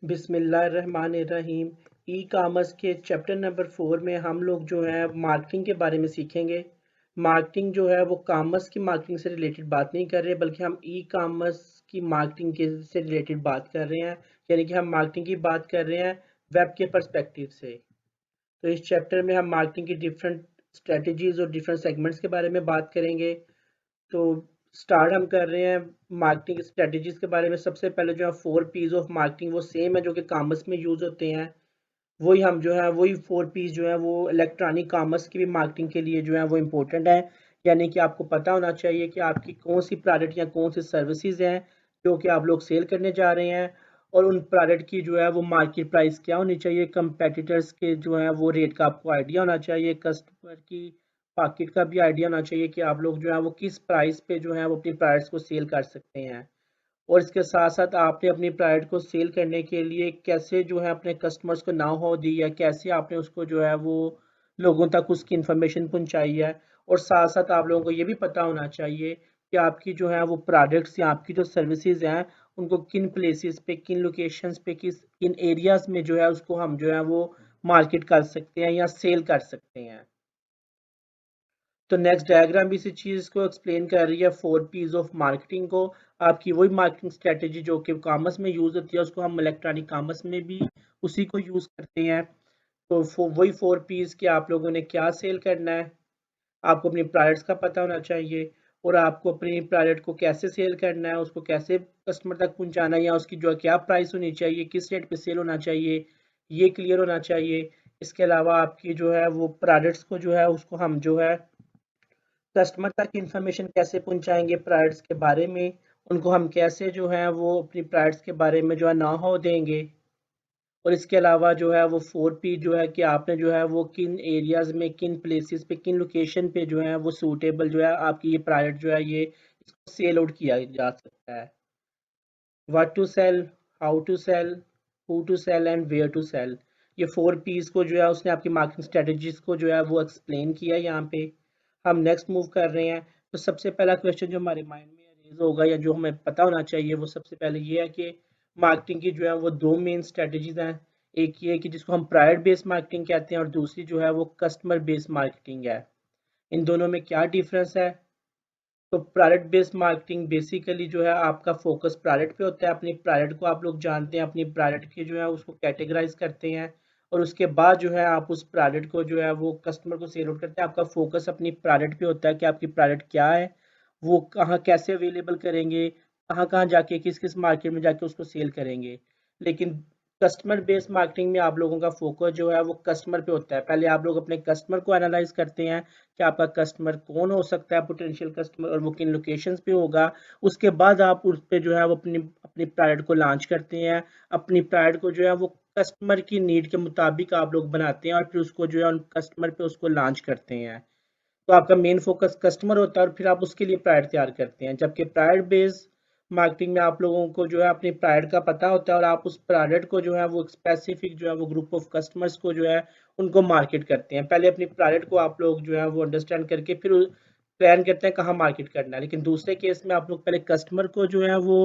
बिस्मिल्लाहिर्रहमानिर्रहीम। E commerce के chapter number 4 में हम लोग जो है मार्केटिंग के बारे में सीखेंगे। मार्केटिंग जो है वो कॉमर्स की मार्केटिंग से रिलेटेड बात नहीं कर रहे, बल्कि हम ई कामर्स की मार्केटिंग के से रिलेटेड बात कर रहे हैं। यानी कि हम मार्केटिंग की बात कर रहे हैं वेब के पर्सपेक्टिव से। तो इस चैप्टर में हम मार्केटिंग की डिफरेंट स्ट्रेटजीज और डिफरेंट सेगमेंट्स के बारे में बात करेंगे। तो स्टार्ट हम कर रहे हैं मार्केटिंग स्ट्रेटजीज के बारे में। सबसे पहले जो है 4 पीज ऑफ मार्केटिंग वो सेम है जो कि कॉमर्स में यूज होते हैं। वही हम जो है वही 4 पीज जो है वो इलेक्ट्रॉनिक कॉमर्स की भी मार्केटिंग के लिए जो है वो इम्पोर्टेंट है। यानी कि आपको पता होना चाहिए कि आपकी कौन सी प्रोडक्ट या कौन सी सर्विसेज हैं जो कि आप लोग सेल करने जा रहे हैं, और उन प्रोडक्ट की जो है वो मार्केट प्राइस क्या होनी चाहिए, कंपेटिटर्स के जो है वो रेट का आपको आइडिया होना चाहिए, कस्टमर की पॉकेट का भी आइडिया होना चाहिए कि आप लोग जो है वो किस प्राइस पे जो है वो अपनी प्रोडक्ट्स को सेल कर सकते हैं। और इसके साथ साथ आपने अपनी प्रोडक्ट को सेल करने के लिए कैसे जो है अपने कस्टमर्स को नाउ हाउ दी है, कैसे आपने उसको जो है वो लोगों तक उसकी इंफॉर्मेशन पहुंचाई है। और साथ साथ आप लोगों को ये भी पता होना चाहिए कि आपकी जो है वो प्रोडक्ट्स या आपकी जो सर्विसेज हैं उनको किन प्लेसेस पे, किन लोकेशंस पे, किन एरियाज में जो है उसको हम जो है वो मार्केट कर सकते हैं या सेल कर सकते हैं। तो नेक्स्ट डायग्राम भी इसी चीज़ को एक्सप्लेन कर रही है, 4 पीज ऑफ मार्केटिंग को। आपकी वही मार्केटिंग स्ट्रेटेजी जो कि कॉमर्स में यूज होती है उसको हम इलेक्ट्रॉनिक कॉमर्स में भी उसी को यूज करते हैं। तो वही 4 पीज कि आप लोगों ने क्या सेल करना है, आपको अपनी प्रोडक्ट्स का पता होना चाहिए, और आपको अपनी प्रोडक्ट को कैसे सेल करना है, उसको कैसे कस्टमर तक पहुंचाना है, या उसकी जो है क्या प्राइस होनी चाहिए, किस रेट पे सेल होना चाहिए, ये क्लियर होना चाहिए। इसके अलावा आपकी जो है वो प्रोडक्ट्स को जो है उसको हम जो है कस्टमर तक इंफॉर्मेशन कैसे पहुंचाएंगे प्राइस के बारे में, उनको हम कैसे जो है वो अपनी प्राइस के बारे में जो है ना हो देंगे। और इसके अलावा जो है वो 4 पी जो है कि आपने जो है वो किन एरियाज में, किन प्लेसेस पे, किन लोकेशन पे जो है वो सूटेबल जो है आपकी ये प्रोडक्ट जो है ये इसको सेल आउट किया जा सकता है। What to sell, how to sell, who to sell and where to sell. ये 4 पीज को जो है उसने आपकी मार्केटिंग स्ट्रेटजीज को जो है वो एक्सप्लेन किया यहाँ पे। हम नेक्स्ट मूव कर रहे हैं। तो सबसे पहला क्वेश्चन जो हमारे माइंड में रेज होगा या जो हमें पता होना चाहिए वो सबसे पहले ये है कि मार्केटिंग की जो है वो दो मेन स्ट्रेटजीज हैं। एक ये है कि जिसको हम प्राइड बेस्ड मार्केटिंग कहते हैं, और दूसरी जो है वो कस्टमर बेस्ड मार्केटिंग है। इन दोनों में क्या डिफरेंस है? तो प्रोडक्ट बेस्ड मार्केटिंग बेसिकली जो है आपका फोकस प्रोडक्ट पे होता है। अपनी प्रोडक्ट को आप लोग जानते हैं, अपनी प्रोडक्ट की जो है उसको कैटेगराइज करते हैं, और उसके बाद जो है आप उस प्रोडक्ट को जो है वो कस्टमर को सेल आउट करते हैं। आपका फोकस अपनी प्रोडक्ट पे होता है कि आपकी प्रोडक्ट क्या है, वो कहाँ कैसे अवेलेबल करेंगे, कहाँ कहाँ जाके किस किस मार्केट में जाके उसको सेल करेंगे। लेकिन कस्टमर बेस्ड मार्केटिंग में आप लोगों का फोकस जो है वो कस्टमर पे होता है। पहले आप लोग अपने कस्टमर को एनालाइज करते हैं कि आपका कस्टमर कौन हो सकता है, पोटेंशियल कस्टमर, और वो किन लोकेशंस पे होगा। उसके बाद आप उस पे जो है वो अपनी अपनी प्रोडक्ट को लॉन्च करते हैं। अपनी प्रोडक्ट को जो है वो कस्टमर की नीड के मुताबिक आप लोग बनाते हैं, और फिर उसको जो है उन कस्टमर पे उसको लॉन्च करते हैं। तो आपका मेन फोकस कस्टमर होता है, और फिर आप उसके लिए प्रोडक्ट तैयार करते हैं। जबकि प्रोडक्ट बेस्ड मार्केटिंग में आप लोगों को जो है अपनी प्रोडक्ट का पता होता है, और आप उस प्रोडक्ट को जो है वो स्पेसिफिक जो है वो ग्रुप ऑफ कस्टमर्स को जो है उनको मार्केट करते हैं। पहले अपनी प्रोडक्ट को आप लोग जो है वो अंडरस्टैंड करके फिर प्लान करते हैं कहाँ मार्केट करना है। लेकिन दूसरे केस में आप लोग पहले कस्टमर को जो है वो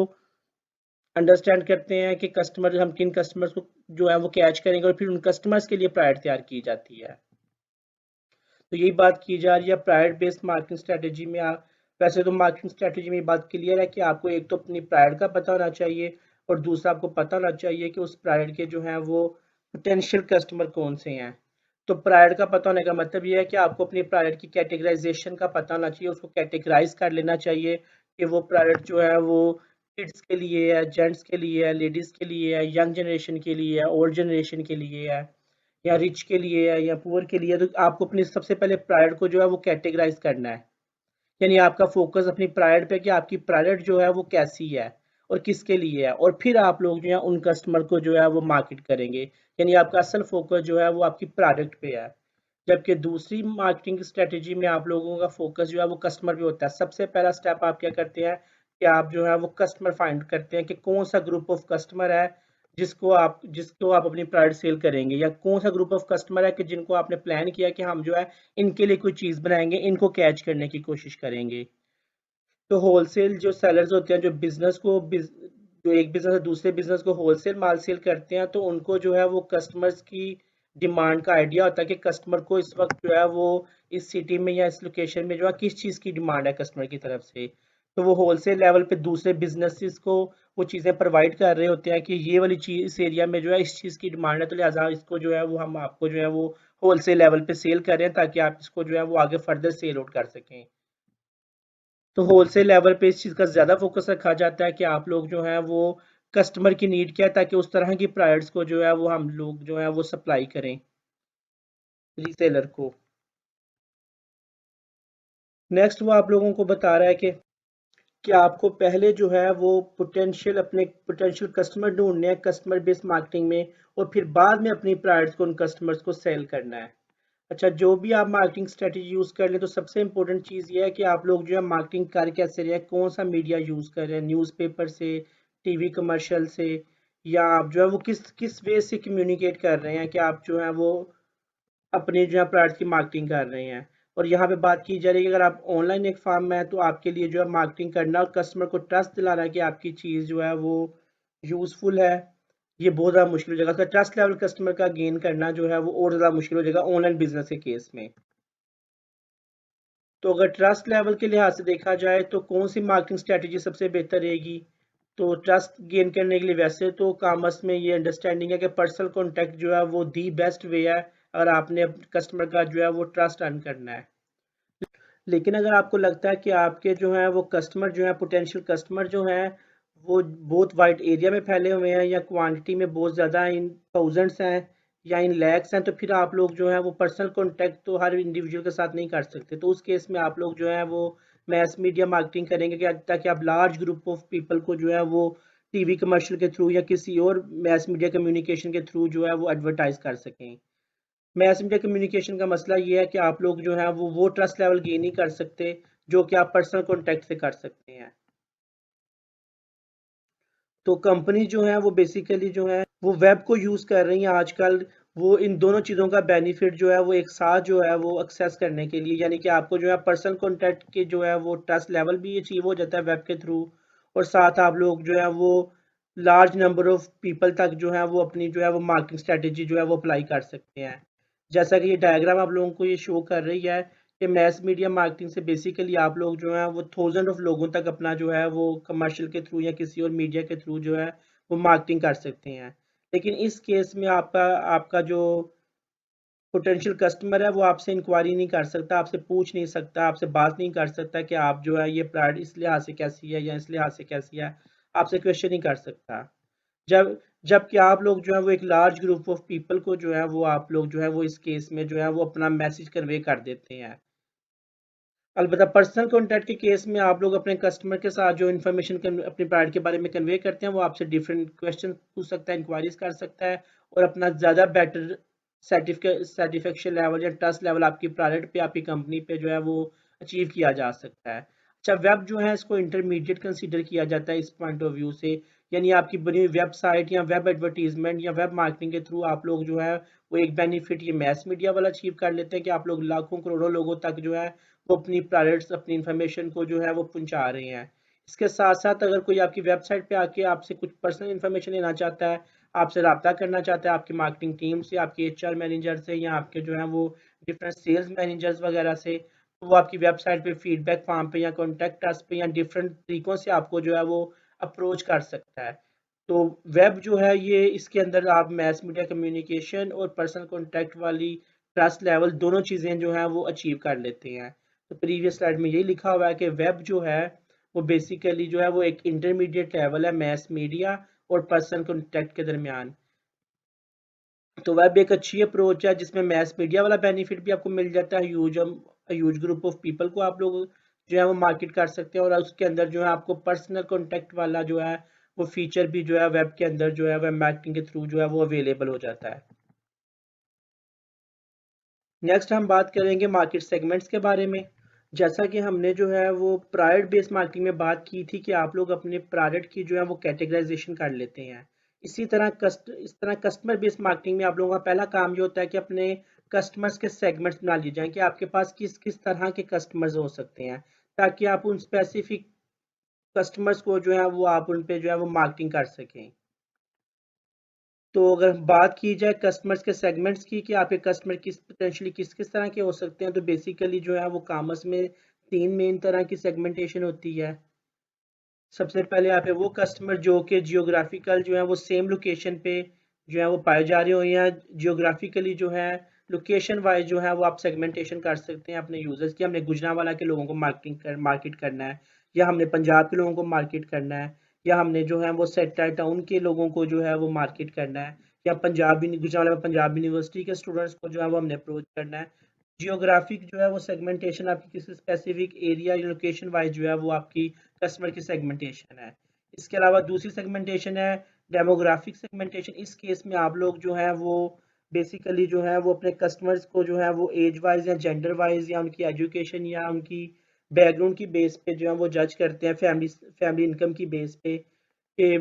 अंडरस्टैंड करते हैं कि कस्टमर, हम किन कस्टमर्स को जो है वो कैच करेंगे, और फिर उन कस्टमर्स के लिए प्रोडक्ट तैयार की जाती है। तो यही बात की जा रही है प्राइड बेस्ड मार्केटिंग स्ट्रेटेजी में। आप वैसे तो मार्केटिंग स्ट्रेटेजी में ये बात क्लियर है कि आपको एक तो अपनी प्राइड का पता होना चाहिए, और दूसरा आपको पता होना चाहिए कि उस प्राइड के जो है वो पोटेंशियल कस्टमर कौन से हैं। तो प्राइड का पता होने का मतलब ये है कि आपको अपनी प्राइड की कैटेगराइजेशन का पता होना चाहिए, उसको कैटेगराइज कर लेना चाहिए कि वो प्राइड जो है वो किड्स के लिए है, जेंट्स के लिए है, लेडीज के लिए है, यंग जनरेशन के लिए है, ओल्ड जनरेशन के लिए है, या रिच के लिए है या पुअर के लिए है। तो आपको अपनी सबसे पहले प्राइड को जो है वो कैटेगराइज करना है। यानी आपका फोकस अपनी प्राइड पे कि आपकी प्राइड जो है वो कैसी है और किसके लिए है, और फिर आप लोग जो है उन कस्टमर को जो है वो मार्केट करेंगे। यानी आपका असल फोकस जो है वो आपकी प्रोडक्ट पे है। जबकि दूसरी मार्केटिंग स्ट्रेटेजी में आप लोगों का फोकस जो है वो कस्टमर पे होता है। सबसे पहला स्टेप आप क्या करते हैं कि आप जो है वो कस्टमर फाइंड करते हैं कि कौन सा ग्रुप ऑफ कस्टमर है जिसको आप अपनी प्रोडक्ट सेल करेंगे, या कौन सा ग्रुप ऑफ कस्टमर है कि जिनको आपने प्लान किया कि हम जो है इनके लिए कोई चीज़ बनाएंगे, इनको कैच करने की कोशिश करेंगे। तो होलसेल जो सेलर्स होते हैं, जो बिजनेस को जो एक बिजनेस दूसरे बिजनेस को होलसेल माल सेल करते हैं, तो उनको जो है वो कस्टमर्स की डिमांड का आइडिया होता है कि कस्टमर को इस वक्त जो है वो इस सिटी में या इस लोकेशन में जो है किस चीज़ की डिमांड है कस्टमर की तरफ से। तो वो होलसेल लेवल पे दूसरे बिजनेसेस को वो चीज़ें प्रोवाइड कर रहे होते हैं कि ये वाली चीज़ इस एरिया में जो है इस चीज़ की डिमांड है, तो लिहाजा इसको जो है वो हम आपको जो है वो होलसेल लेवल पे सेल कर रहे हैं ताकि आप इसको जो है वो आगे फर्दर सेल आउट कर सकें। तो होलसेल लेवल पे इस चीज़ का ज़्यादा फोकस रखा जाता है कि आप लोग जो हैं वो कस्टमर की नीड क्या है ताकि उस तरह की प्रोडक्ट्स को जो है वो हम लोग जो है वो सप्लाई करें रीसेलर को। नेक्स्ट वो आप लोगों को बता रहा है कि आपको पहले जो है वो अपने पोटेंशियल कस्टमर ढूंढने हैं कस्टमर बेस्ड मार्केटिंग में, और फिर बाद में अपनी प्रोडक्ट्स को उन कस्टमर्स को सेल करना है। अच्छा, जो भी आप मार्केटिंग स्ट्रेटजी यूज़ कर लें तो सबसे इम्पोर्टेंट चीज़ ये है कि आप लोग जो है मार्केटिंग कर कैसे रहे हैं, कौन सा मीडिया यूज़ कर रहे हैं, न्यूज़पेपर से, टीवी कमर्शियल से, या आप जो है वो किस किस वे से कम्युनिकेट कर रहे हैं कि आप जो है वो अपने जो है प्रोडक्ट की मार्केटिंग कर रहे हैं। और यहाँ पे बात की जा रही है कि अगर आप ऑनलाइन एक फार्म में है तो आपके लिए जो है मार्केटिंग करना और कस्टमर को ट्रस्ट दिलाना है कि आपकी चीज़ जो है वो यूज़फुल है, ये बहुत ज़्यादा मुश्किल हो जाएगा। तो ट्रस्ट लेवल कस्टमर का गेन करना जो है वो और ज़्यादा मुश्किल हो जाएगा ऑनलाइन बिजनेस के केस में। तो अगर ट्रस्ट लेवल के लिहाज से देखा जाए तो कौन सी मार्केटिंग स्ट्रेटजी सबसे बेहतर रहेगी, तो ट्रस्ट गेन करने के लिए वैसे तो कॉमर्स में ये अंडरस्टैंडिंग है कि पर्सनल कांटेक्ट जो है वो दी बेस्ट वे है अगर आपने कस्टमर का जो है वो ट्रस्ट अर्न करना है। लेकिन अगर आपको लगता है कि आपके जो है वो कस्टमर जो है पोटेंशियल कस्टमर जो हैं वो बहुत वाइड एरिया में फैले हुए हैं या क्वांटिटी में बहुत ज़्यादा इन थाउजेंड्स हैं या इन लैक्स हैं, तो फिर आप लोग जो है वो पर्सनल कांटेक्ट तो हर इंडिविजुअल के साथ नहीं कर सकते। तो उस केस में आप लोग जो है वो मैस मीडिया मार्केटिंग करेंगे कि ताकि आप लार्ज ग्रुप ऑफ पीपल को जो है वो टीवी कमर्शियल के थ्रू या किसी और मैस मीडिया कम्युनिकेशन के थ्रू जो है वो एडवर्टाइज कर सकें। मैस मीडिया कम्युनिकेशन का मसला ये है कि आप लोग जो है वो ट्रस्ट लेवल गेन नहीं कर सकते जो कि आप पर्सनल कांटेक्ट से कर सकते हैं। तो कंपनी जो है वो बेसिकली जो है वो वेब को यूज़ कर रही हैं आजकल, वो इन दोनों चीज़ों का बेनिफिट जो है वो एक साथ जो है वो एक्सेस करने के लिए, यानी कि आपको जो है पर्सनल कांटेक्ट के जो है वो ट्रस्ट लेवल भी अचीव हो जाता है वेब के थ्रू, और साथ आप लोग जो है वो लार्ज नंबर ऑफ पीपल तक जो है वो अपनी जो है वो मार्केटिंग स्ट्रेटेजी जो है वो अप्लाई कर सकते हैं। जैसा कि ये डायग्राम आप लोगों को ये शो कर रही है कि मैस मीडिया मार्केटिंग से बेसिकली आप लोग जो है वो थाउजेंड ऑफ लोगों तक अपना जो है वो कमर्शियल के थ्रू या किसी और मीडिया के थ्रू जो है वो मार्केटिंग कर सकते हैं। लेकिन इस केस में आपका आपका जो पोटेंशियल कस्टमर है वो आपसे इंक्वायरी नहीं कर सकता, आपसे पूछ नहीं सकता, आपसे बात नहीं कर सकता कि आप जो है ये प्रोडक्ट इस लिहाज से कैसी है या इस लिहाज से कैसी है, आपसे क्वेश्चन नहीं कर सकता। जब जबकि आप लोग जो है वो एक लार्ज ग्रुप ऑफ पीपल को जो है वो आप लोग जो है वो इस केस में जो है वो अपना मैसेज कन्वे कर देते हैं। अलबत्ता पर्सनल कॉन्टैक्ट के केस में आप लोग अपने कस्टमर के साथ जो इन्फॉर्मेशन अपने प्रोडक्ट के बारे में कन्वे करते हैं वो आपसे डिफरेंट क्वेश्चन पूछ सकता है, इंक्वायरीज कर सकता है, और अपना ज़्यादा बेटर सेटिस्फेक्शन लेवल या ट्रस्ट लेवल आपकी प्रोडक्ट पे आपकी कंपनी पे जो है वो अचीव किया जा सकता है। अच्छा, वेब जो है इसको इंटरमीडिएट कंसीडर किया जाता है इस पॉइंट ऑफ व्यू से, यानी आपकी बनी हुई वेबसाइट या वेब एडवर्टीजमेंट या वेब मार्केटिंग के थ्रू आप लोग जो है वो एक बेनिफिट ये मैस मीडिया वाला अचीव कर लेते हैं कि आप लोग लाखों करोड़ों लोगों तक जो है वो अपनी प्रोडक्ट्स अपनी इंफॉर्मेशन को जो है वो पहुंचा रहे हैं। इसके साथ साथ अगर कोई आपकी वेबसाइट पे आके आपसे कुछ पर्सनल इंफॉर्मेशन लेना चाहता है, आपसे रब्ता करना चाहता है आपकी मार्केटिंग टीम से, आपके एचआर मैनेजर से, या आपके जो है वो डिफरेंट सेल्स मैनेजर्स वगैरह से, तो वो आपकी वेबसाइट पे फीडबैक फॉर्म पे या कॉन्टैक्ट अस पे या डिफरेंट तरीकों से आपको जो है वो अप्रोच कर सकता है। तो वेब जो है ये इसके अंदर आप मैस मीडिया कम्युनिकेशन और पर्सनल कॉन्टैक्ट वाली ट्रस्ट लेवल दोनों चीज़ें जो हैं वो अचीव कर लेते हैं। तो प्रीवियस स्लाइड में यही लिखा हुआ है कि वेब जो है वो बेसिकली जो है वो एक इंटरमीडिएट लेवल है मैस मीडिया और पर्सनल कॉन्टैक्ट के दरमियान। तो वेब एक अच्छी अप्रोच है जिसमें मैस मीडिया वाला बेनिफिट भी आपको मिल जाता है, ह्यूज ग्रुप ऑफ पीपल को आप लोग जो है वो मार्केट कर सकते हैं, और उसके अंदर जो है आपको पर्सनल कॉन्टैक्ट वाला जो है वो फीचर भी जो है वेब के अंदर जो है वेब मार्केटिंग के थ्रू जो है वो अवेलेबल हो जाता है। नेक्स्ट हम बात करेंगे मार्केट सेगमेंट्स के बारे में। जैसा कि हमने जो है वो प्रोडक्ट बेस्ड मार्केटिंग में बात की थी कि आप लोग अपने प्रोडक्ट की जो है वो कैटेगराइजेशन कर लेते हैं। इस तरह कस्टमर बेस्ड मार्केटिंग में आप लोगों का पहला काम ये होता है कि अपने कस्टमर्स के सेगमेंट्स बना लिए जाएं कि आपके पास किस किस तरह के कस्टमर्स हो सकते हैं, ताकि आप उन स्पेसिफिक कस्टमर्स को जो है वो आप उन पे जो है वो मार्केटिंग कर सकें। तो अगर बात की जाए कस्टमर्स के सेगमेंट्स की कि आपके कस्टमर किस पोटेंशियली किस किस तरह के हो सकते हैं, तो बेसिकली जो है वो कॉमर्स में 3 मेन तरह की सेगमेंटेशन होती है। सबसे पहले आप है वो कस्टमर जो कि जियोग्राफिकल जो है वो सेम लोकेशन पे जो है वो पाए जा रहे हो, या जियोग्राफिकली जो है लोकेशन वाइज जो है वो आप सेगमेंटेशन कर सकते हैं अपने यूजर्स की। हमने गुजरांवाला के लोगों को मार्केट करना है, या हमने पंजाब के लोगों को मार्केट करना है, या हमने जो है वो सेक्टर टाउन के लोगों को जो है वो मार्केट करना है, या गुजरांवाला में पंजाब यूनिवर्सिटी के स्टूडेंट्स को जो है वो हमने अप्रोच करना है। जियोग्राफिक जो है वो सेगमेंटेशन आपकी किसी स्पेसिफिक एरिया या लोकेशन वाइज जो है वो आपकी कस्टमर की सेगमेंटेशन है। इसके अलावा दूसरी सेगमेंटेशन है डेमोग्राफिक सेगमेंटेशन। इस केस में आप लोग जो है वो बेसिकली जो है वो अपने कस्टमर्स को जो है वो एज वाइज या जेंडर वाइज या उनकी एजुकेशन या उनकी बैकग्राउंड की बेस पे जो है वो जज करते हैं, फैमिली फैमिली इनकम की बेस पे कि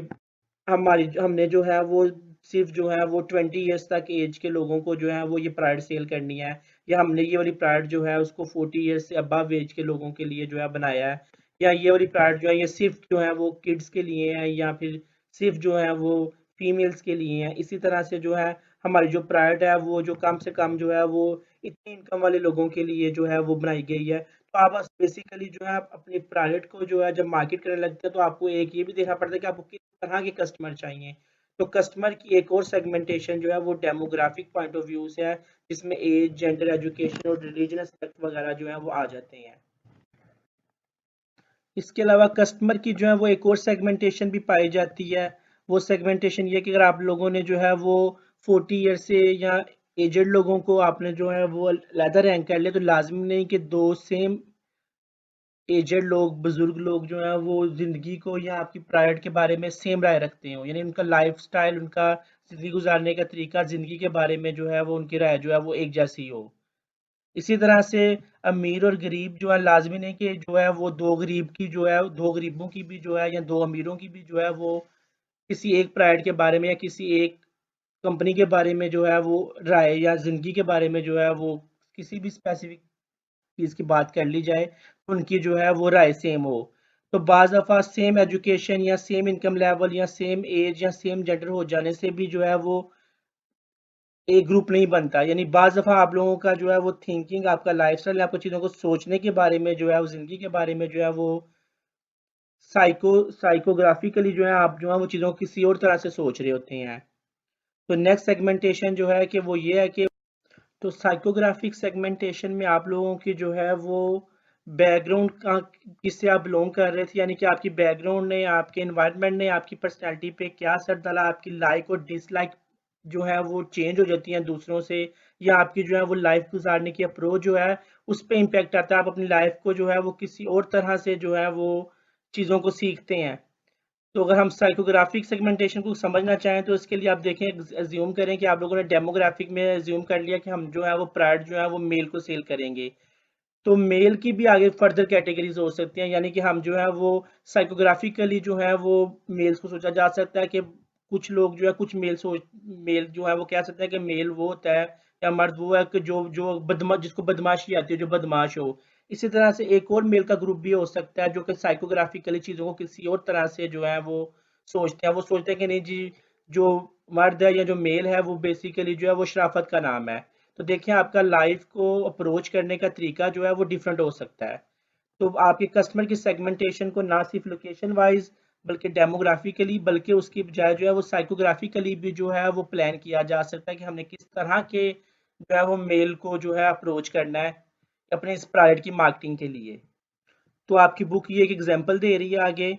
हमने जो है वो सिर्फ जो है वो 20 ईयर्स तक एज के लोगों को जो है वो ये प्राइड सेल करनी है, या हमने ये वाली प्राइड जो है उसको 40 ईयर्स से अबव एज के लोगों के लिए जो है बनाया है, या ये वाली प्राइड जो है ये सिर्फ जो है वो किड्स के लिए है, या फिर सिर्फ जो है वो फीमेल्स के लिए है। इसी तरह से जो है हमारी जो प्राइड है वो जो कम से कम जो है वो इतनी इनकम वाले लोगों के लिए जो है वो बनाई गई है। तो आप बस बेसिकली जो है आप अपने प्रोडक्ट को जो है जब मार्केट करने लगते हैं तो आपको एक ये भी देखना पड़ता है कि आपको किस तरह के कस्टमर चाहिए। तो कस्टमर की एक और सेगमेंटेशन जो है वो डेमोग्राफिक पॉइंट ऑफ व्यू से है, जिसमें एज, जेंडर, एजुकेशन और रिलीजन एस्पेक्ट वगैरह जो है वो आ जाते हैं। इसके अलावा कस्टमर की जो है वो एक और सेगमेंटेशन भी पाई जाती है। वो सेगमेंटेशन ये कि अगर आप लोगों ने जो है वो 40 ईयर से या एजेड लोगों को आपने जो है वो अलहदा रैंक कर लिया, तो लाजमी नहीं कि दो सेम एजेड लोग, बुजुर्ग लोग जो है वो जिंदगी को या आपकी प्राइड के बारे में सेम राय रखते हो, यानी उनका लाइफस्टाइल, उनका जिंदगी गुजारने का तरीका, जिंदगी के बारे में जो है वो उनकी राय जो है वो एक जैसी हो। इसी तरह से अमीर और गरीब जो है लाजमी नहीं कि जो है वो दो गरीबों की भी जो है या दो अमीरों की भी जो है वो किसी एक प्राइड के बारे में या किसी एक कंपनी के बारे में जो है वो राय, या जिंदगी के बारे में जो है वो किसी भी स्पेसिफिक चीज़ की बात कर ली जाए, उनकी जो है वो राय सेम हो। तो बाज़ दफ़ा सेम एजुकेशन या सेम इनकम लेवल या सेम एज या सेम जेंडर हो जाने से भी जो है वो एक ग्रुप नहीं बनता। यानी बाज़ दफ़ा आप लोगों का जो है वो थिंकिंग, आपका लाइफ़स्टाइल, आपको चीज़ों को सोचने के बारे में जो है वो ज़िंदगी के बारे में जो है वो साइकोग्राफिकली जो है आप जो है वो चीज़ों को किसी और तरह से सोच रहे होते हैं। तो नेक्स्ट सेगमेंटेशन जो है कि वो ये है कि तो साइकोग्राफिक सेगमेंटेशन में आप लोगों की जो है वो बैकग्राउंड का, किससे आप बिलोंग कर रहे थे, यानी कि आपकी बैकग्राउंड ने, आपके एनवायरनमेंट ने आपकी पर्सनैलिटी पे क्या असर डाला, आपकी लाइक और डिसलाइक जो है वो चेंज हो जाती हैं दूसरों से, या आपकी जो है वो लाइफ गुजारने की अप्रोच जो है उस पर इम्पेक्ट आता है। आप अपनी लाइफ को जो है वो किसी और तरह से जो है वो चीज़ों को सीखते हैं। तो अगर हम साइकोग्राफिक सेगमेंटेशन को समझना चाहें तो इसके लिए आप देखें, एज्यूम करें कि आप लोगों ने डेमोग्राफिक में एज्यूम कर लिया कि हम जो है वो प्राइड जो है वो मेल को सेल करेंगे। तो मेल की भी आगे फर्दर कैटेगरीज हो सकती हैं, यानी कि हम जो है वो साइकोग्राफिकली जो है वो मेल्स को सोचा जा सकता है कि कुछ लोग जो है कुछ मेल जो है वो कह सकते हैं कि मेल वो होता है या मर्द वो है कि जो जो जिसको बदमाशी आती है, जो बदमाश हो। इसी तरह से एक और मेल का ग्रुप भी हो सकता है जो कि साइकोग्राफिकली चीज़ों को किसी और तरह से जो है वो सोचते हैं। वो सोचते हैं कि नहीं जी, जो मर्द है या जो मेल है वो बेसिकली जो है वो शराफत का नाम है। तो देखिए आपका लाइफ को अप्रोच करने का तरीका जो है वो डिफरेंट हो सकता है। तो आपके कस्टमर की सेगमेंटेशन को ना सिर्फ लोकेशन वाइज बल्कि डेमोग्राफिकली, बल्कि उसकी बजाय जो है वो साइकोग्राफिकली भी जो है वो प्लान किया जा सकता है कि हमने किस तरह के जो है वो मेल को जो है अप्रोच करना है अपने इस प्रोडक्ट की मार्केटिंग के लिए। तो आपकी बुक ये एक एग्जांपल दे रही है आगे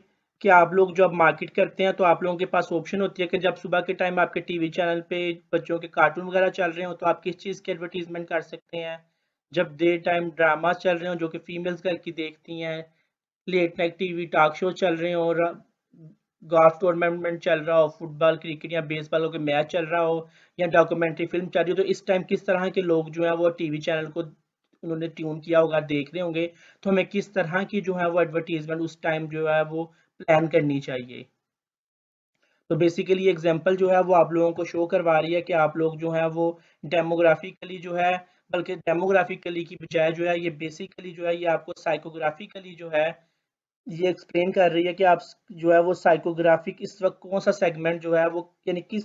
कि आप लोग जब मार्केट करते हैं तो आप लोगों के पास ऑप्शन होती है कि जब सुबह के टाइम आपके टीवी चैनल पे बच्चों के कार्टून वगैरह चल रहे हो तो आप किस चीज़ की एडवर्टीजमेंट कर सकते हैं। जब डे टाइम ड्रामा चल रहे हो जो कि फीमेल्स घर की देखती हैं, late night TV talk show चल रहे हो, और गोल्फ टूर्नामेंट चल रहा हो, फुटबॉल, क्रिकेट या बेसबॉल के मैच चल रहा हो, या डॉक्यूमेंट्री फिल्म चल रही हो, तो इस टाइम किस तरह के लोग जो है वो टीवी चैनल को उन्होंने ट्यून किया होगा, देख रहे होंगे। तो हमें किस तरह की जो है वो एडवर्टीजमेंट उस टाइम जो है वो प्लान करनी चाहिए। तो बेसिकली एग्जांपल जो है वो आप लोगों को शो करवा रही है कि आप लोग जो है वो डेमोग्राफिकली जो है, बल्कि डेमोग्राफिकली की बजाय जो है ये बेसिकली जो है ये आपको साइकोग्राफिकली जो है ये एक्सप्लेन कर रही है कि आप जो है वो साइकोग्राफिक इस वक्त कौन सा सेगमेंट जो है वो यानी किस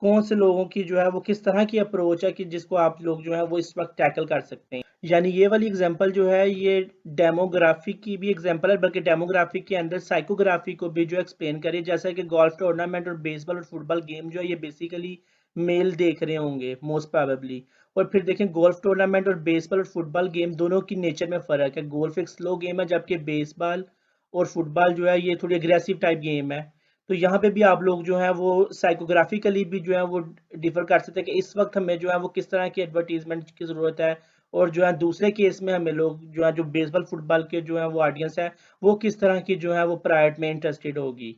कौन से लोगों की जो है वो किस तरह की अप्रोच है कि जिसको आप लोग जो है वो इस वक्त टैकल कर सकते हैं। यानी ये वाली एग्जांपल जो है ये डेमोग्राफी की भी एग्जांपल है, बल्कि डेमोग्राफी के अंदर साइकोग्राफी को भी जो एक्सप्लेन करिए, जैसा कि गोल्फ टूर्नामेंट और बेसबॉल और फुटबॉल गेम जो है ये बेसिकली मेल देख रहे होंगे मोस्ट प्रोबेबली। और फिर देखें गोल्फ टूर्नामेंट और बेसबॉल और फुटबॉल गेम दोनों की नेचर में फ़र्क है। गोल्फ एक स्लो गेम है जबकि बेसबॉल और फुटबॉल जो है ये थोड़ी अग्रेसिव टाइप गेम है। तो यहाँ पे भी आप लोग जो है वो साइकोग्राफिकली भी जो है वो डिफर कर सकते हैं कि इस वक्त हमें जो है वो किस तरह की एडवर्टीजमेंट की ज़रूरत है, और जो है दूसरे केस में हमें लोग जो है जो बेसबॉल फुटबॉल के जो है वो ऑडियंस है वो किस तरह की जो है वो प्राइवेट में इंटरेस्टेड होगी।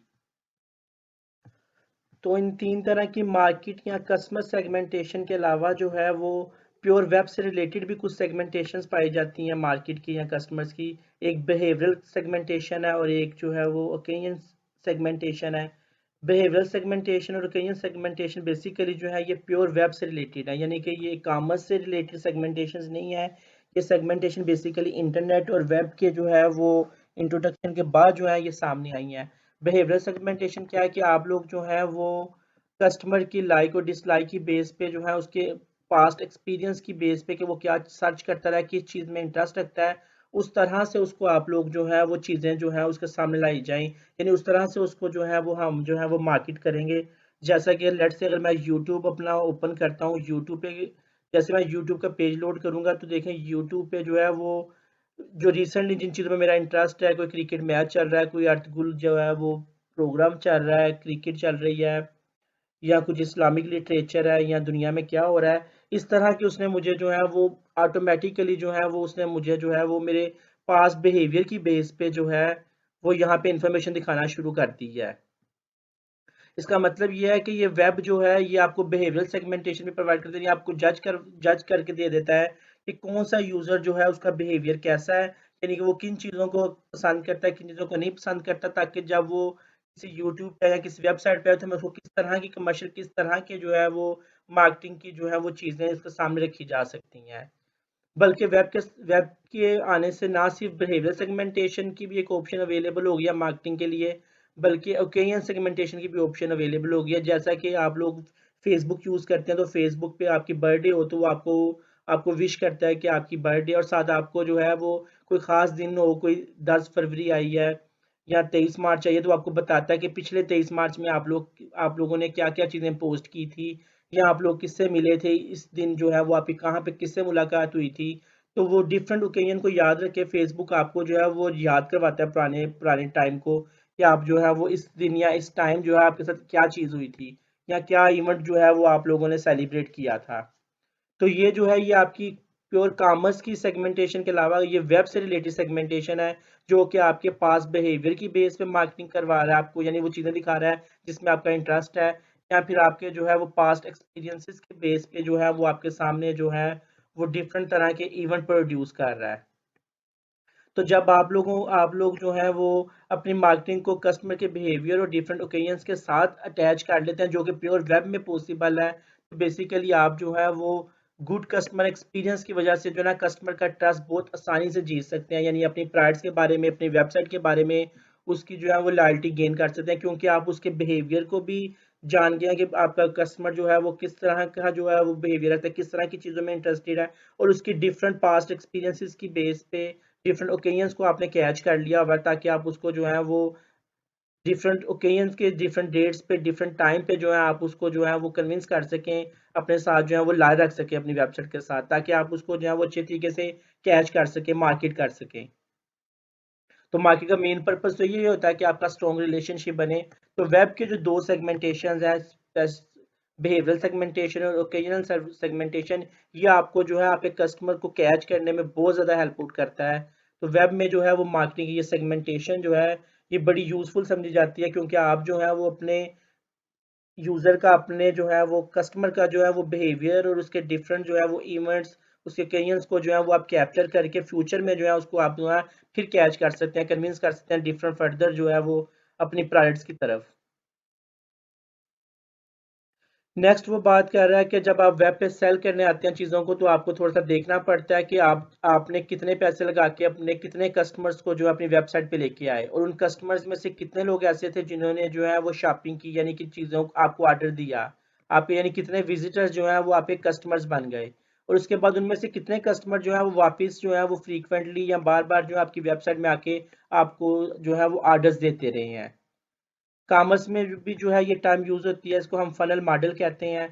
तो इन तीन तरह की मार्केट या कस्टमर सेगमेंटेशन के अलावा जो है वो प्योर वेब से रिलेटेड भी कुछ सेगमेंटेशंस पाई जाती हैं मार्केट की या कस्टमर्स की। एक बिहेवियरल सेगमेंटेशन है और एक जो है वो ओकेजन सेगमेंटेशन है। बिहेवियरल सेगमेंटेशन और ओकेजन सेगमेंटेशन बेसिकली जो है ये प्योर वेब से रिलेटेड है, यानी कि ये कॉमर्स से रिलेटेड सेगमेंटेशन नहीं है। ये सेगमेंटेशन बेसिकली इंटरनेट और वेब के जो है वो इंट्रोडक्शन के बाद जो है ये सामने आई हैं। बिहेवियरल सेगमेंटेशन क्या है कि आप लोग जो है वो कस्टमर की लाइक और डिसलाइक की बेस पे जो है उसके पास्ट एक्सपीरियंस की बेस पे कि वो क्या सर्च करता है, किस चीज़ में इंटरेस्ट रखता है, उस तरह से उसको आप लोग जो है वो चीज़ें जो है उसके सामने लाई जाएं, यानी उस तरह से उसको जो है वो हम जो है वो मार्केट करेंगे। जैसा कि लेट्स से अगर मैं यूट्यूब अपना ओपन करता हूँ, यूट्यूब पे जैसे मैं यूट्यूब का पेज लोड करूंगा तो देखें यूट्यूब पे जो है वो जो रिसेंटली जिन चीज़ों में मेरा इंटरेस्ट है, कोई क्रिकेट मैच चल रहा है, कोई अर्तगुल जो है वो प्रोग्राम चल रहा है, क्रिकेट चल रही है, या कुछ इस्लामिक लिटरेचर है, या दुनिया में क्या हो रहा है, इस तरह की उसने मुझे जो है वो ऑटोमेटिकली जो है वो उसने मुझे जो है वो मेरे पास बिहेवियर की बेस पे जो है वो यहाँ पे इंफॉर्मेशन दिखाना शुरू कर दी है। इसका मतलब ये है कि ये वेब जो है ये आपको बिहेवियरल सेगमेंटेशन भी प्रोवाइड करता है, ये आपको जज करके दे देता है कि कौन सा यूजर जो है उसका बिहेवियर कैसा है, यानी कि वो किन चीज़ों को पसंद करता है, किन चीज़ों को नहीं पसंद करता, ताकि जब वो किसी यूट्यूब पे या किसी वेबसाइट पे है तो हमें उसको किस तरह की कमर्शियल, किस तरह के जो है वो मार्केटिंग की जो है वो चीज़ें इसके सामने रखी जा सकती हैं। बल्कि वेब के आने से ना सिर्फ बिहेवियर सेगमेंटेशन की भी एक ऑप्शन अवेलेबल हो गया मार्केटिंग के लिए, बल्कि ओकेजन सेगमेंटेशन की भी ऑप्शन अवेलेबल हो गया। जैसा कि आप लोग फेसबुक यूज़ करते हैं तो फेसबुक पे आपकी बर्थडे हो तो वो आपको आपको विश करता है कि आपकी बर्थडे, और साथ आपको जो है वो कोई ख़ास दिन हो, कोई 10 फरवरी आई है या 23 मार्च आई है, तो आपको बताता है कि पिछले 23 मार्च में आप लोगों ने क्या क्या चीज़ें पोस्ट की थी, या आप लोग किससे मिले थे इस दिन, जो है वो आपकी कहाँ पे किससे मुलाकात हुई थी। तो वो डिफरेंट ओकेजन को याद रखे फेसबुक आपको जो है वो याद करवाता है पुराने पुराने टाइम को, कि आप जो है वो इस दिन या इस टाइम जो है आपके साथ क्या चीज़ हुई थी, या क्या इवेंट जो है वो आप लोगों ने सेलिब्रेट किया था। तो ये जो है ये आपकी प्योर कॉमर्स की सेगमेंटेशन के अलावा ये वेब से रिलेटेड सेगमेंटेशन है, जो कि आपके पास बिहेवियर की बेस पे मार्केटिंग करवा रहा है आपको, यानी वो चीज़ें दिखा रहा है जिसमें आपका इंटरेस्ट है, या फिर आपके जो है वो पास्ट एक्सपीरियंसेस के बेस पे जो है वो आपके सामने जो है वो डिफरेंट तरह के इवेंट प्रोड्यूस कर रहा है। तो जब आप लोग जो है वो अपनी मार्केटिंग को कस्टमर के बिहेवियर और डिफरेंट ओकेजन्स के साथ अटैच कर लेते हैं, जो कि प्योर वेब में पॉसिबल है, तो बेसिकली आप जो है वो गुड कस्टमर एक्सपीरियंस की वजह से जो है ना कस्टमर का ट्रस्ट बहुत आसानी से जीत सकते हैं, यानी अपनी प्राइड्स के बारे में, अपनी वेबसाइट के बारे में उसकी जो है वो लॉयल्टी गेन कर सकते हैं, क्योंकि आप उसके बिहेवियर को भी जान गए हैं कि आपका कस्टमर जो है वो किस तरह का जो है वो बिहेवियर रखता है, किस तरह की चीज़ों में इंटरेस्टेड है, और उसकी डिफरेंट पास्ट एक्सपीरियंसेस की बेस पे डिफरेंट ओकेजन्स को आपने कैच कर लिया हुआ है, ताकि आप उसको जो है वो डिफरेंट ओकेजन्स के डिफरेंट डेट्स पे डिफरेंट टाइम पे जो है आप उसको जो है वो कन्विंस कर सकें, अपने साथ जो है वो लाए रख सकें अपनी वेबसाइट के साथ, ताकि आप उसको जो है वो अच्छे तरीके से कैच कर सकें, मार्केट कर सकें। तो मार्केट का मेन पर्पस तो ये होता है कि आपका स्ट्रॉन्ग रिलेशनशिप बने। तो वेब के जो दो सेगमेंटेशन है, बिहेवियरल सेगमेंटेशन और ओकेजनल सेगमेंटेशन, ये आपको जो है आपके कस्टमर को कैच करने में बहुत ज़्यादा हेल्प आउट करता है। तो वेब में जो है वो मार्केटिंग की ये सेगमेंटेशन जो है ये बड़ी यूजफुल समझी जाती है, क्योंकि आप जो है वो अपने यूजर का, अपने जो है वो कस्टमर का जो है वो बिहेवियर और उसके डिफरेंट जो है वो इवेंट्स, उसके ओकेजन्स को जो है वो आप कैप्चर करके फ्यूचर में जो है उसको आप जो है फिर कैच कर सकते हैं, कन्विंस कर सकते हैं डिफरेंट फर्दर जो है वो अपनी प्रोडक्ट्स की तरफ। नेक्स्ट वो बात कर रहा है कि जब आप वेब पे सेल करने आते हैं चीज़ों को, तो आपको थोड़ा सा देखना पड़ता है कि आपने कितने पैसे लगा के अपने कितने कस्टमर्स को जो है अपनी वेबसाइट पे लेके आए, और उन कस्टमर्स में से कितने लोग ऐसे थे जिन्होंने जो है वो शॉपिंग की, यानी कि चीज़ों आपको ऑर्डर दिया, आपके यानी कितने विजिटर्स जो है वो आपके कस्टमर्स बन गए, और उसके बाद उनमें से कितने कस्टमर जो है वो वापस जो है वो फ्रीक्वेंटली या बार बार जो है आपकी वेबसाइट में आके आपको जो है वो ऑर्डर्स देते रहे हैं। कॉमर्स में भी जो है ये टर्म यूज होती है, इसको हम फनल मॉडल कहते हैं।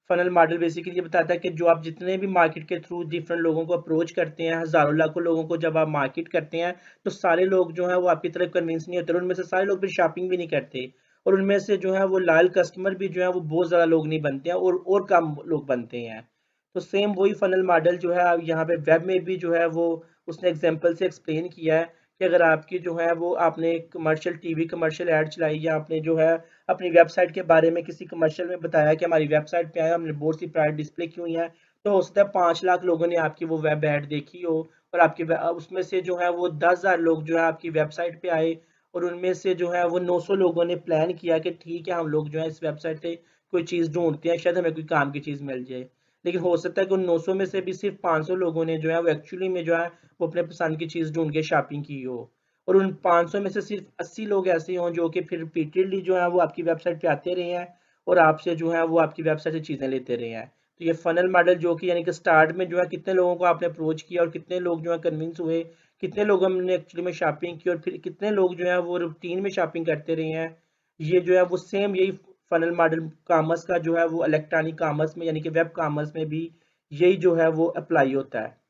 फनल मॉडल बेसिकली ये बताता है कि जो आप जितने भी मार्केट के थ्रू डिफरेंट लोगों को अप्रोच करते हैं, हजारों लाखों लोगों को जब आप मार्केट करते हैं, तो सारे लोग जो है वो आपकी तरफ कन्विंस नहीं होते, और उनमें से सारे लोग फिर शॉपिंग भी नहीं करते, और उनमें से जो है वो लॉयल कस्टमर भी जो है वो बहुत ज़्यादा लोग नहीं बनते हैं, और कम लोग बनते हैं। तो सेम वही फनल मॉडल जो है यहाँ पे वेब में भी जो है वो उसने एग्जांपल से एक्सप्लेन किया है कि अगर आपकी जो है वो आपने कमर्शियल टीवी कमर्शियल ऐड चलाई, या आपने जो है अपनी वेबसाइट के बारे में किसी कमर्शियल में बताया कि हमारी वेबसाइट पे आया, हमने बहुत सी प्राइड डिस्प्ले की हुई है, तो हो सकता है 5 लाख लोगों ने आपकी वो वेब ऐड देखी हो, और उसमें से जो है वो 10,000 लोग जो है आपकी वेबसाइट पे आए, और उनमें से जो है वो 900 लोगों ने प्लान किया कि ठीक है हम लोग जो है इस वेबसाइट पे कोई चीज़ ढूंढते हैं, शायद हमें कोई काम की चीज़ मिल जाए। लेकिन हो सकता है कि उन 900 में से भी सिर्फ 500 लोगों ने जो है वो एक्चुअली में जो है वो अपने पसंद की चीज़ ढूंढ के शॉपिंग की हो, और उन 500 में से सिर्फ 80 लोग ऐसे हों जो कि फिर रिपीटेडली जो है वो आपकी वेबसाइट पे आते रहे हैं, और आपसे जो है वो आपकी वेबसाइट से चीज़ें लेते रहे हैं। तो ये फनल मॉडल जो कि यानी कि स्टार्ट में जो है कितने लोगों को आपने अप्रोच किया, और कितने लोग जो है कन्विंस हुए, कितने लोग हमने एक्चुअली में शॉपिंग की, और फिर कितने लोग जो है वो रूटीन में शॉपिंग करते रहे हैं, ये जो है वो सेम यही फनल मॉडल कॉमर्स का जो है वो इलेक्ट्रॉनिक कॉमर्स में यानी कि वेब कॉमर्स में भी यही जो है वो अप्लाई होता है।